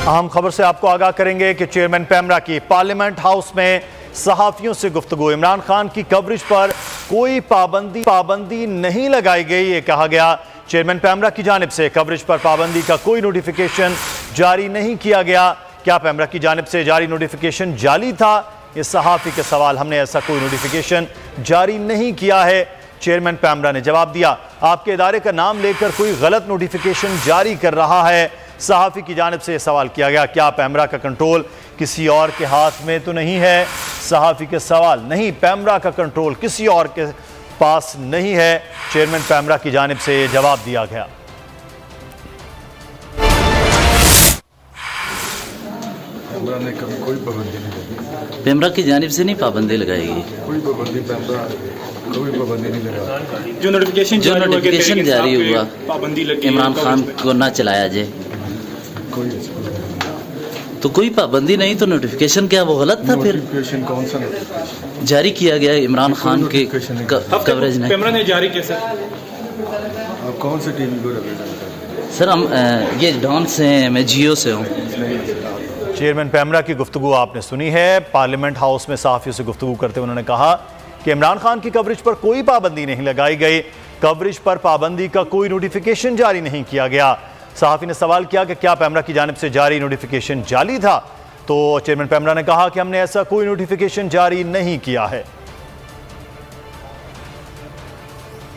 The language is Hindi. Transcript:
अहम खबर से आपको आगाह करेंगे कि चेयरमैन पैमरा की पार्लियामेंट हाउस में सहाफियों से गुफ्तगू। इमरान खान की कवरेज पर कोई पाबंदी नहीं लगाई गई, ये कहा गया। चेयरमैन पैमरा की जानिब से कवरेज पर पाबंदी का कोई नोटिफिकेशन जारी नहीं किया गया। क्या पैमरा की जानिब से जारी नोटिफिकेशन जाली था? ये सहाफी के सवाल। हमने ऐसा कोई नोटिफिकेशन जारी नहीं किया है, चेयरमैन पैमरा ने जवाब दिया। आपके इदारे का नाम लेकर कोई गलत नोटिफिकेशन जारी कर रहा है, सहाफ़ी की जानिब से सवाल किया गया। क्या पैमरा का कंट्रोल किसी और के हाथ में तो नहीं है? सहाफ़ी के सवाल। नहीं, पैमरा का कंट्रोल किसी और के पास नहीं है, चेयरमैन पैमरा की जानिब से जवाब दिया गया। पैमरा ने कभी कोई पाबंदी नहीं लगाई। पैमरा की जानिब से नहीं पाबंदी लगाएगी, कोई पाबंदी पैमरा कोई पाबंदी नहीं लगा। जो नोटिफिकेशन जारी हुआ पाबंदी लगी, इमरान खान को ना चलाया जाए, तो कोई पाबंदी नहीं, तो नोटिफिकेशन क्या वो गलत था? फिर नोटिफिकेशन कौन सा नोटिफिकेशन जारी किया गया इमरान खान के कवरेज ने? पैमरा ने जारी किया। सर आप कौन से टीवी को रिप्रेजेंट करते हैं? सर हम ये डॉन से हैं, मैं जियो से हूँ। चेयरमैन पैमरा की गुफ्तगू आपने सुनी है। पार्लियामेंट हाउस में सहाफियों से गुफ्तगू करते हुए उन्होंने कहा कि इमरान खान की कवरेज पर कोई पाबंदी नहीं लगाई गई, कवरेज पर पाबंदी का कोई नोटिफिकेशन जारी नहीं किया गया। सहाफी ने सवाल किया कि क्या पैमरा की जानिब से जारी नोटिफिकेशन जाली था, तो चेयरमैन पैमरा ने कहा कि हमने ऐसा कोई नोटिफिकेशन जारी नहीं किया है।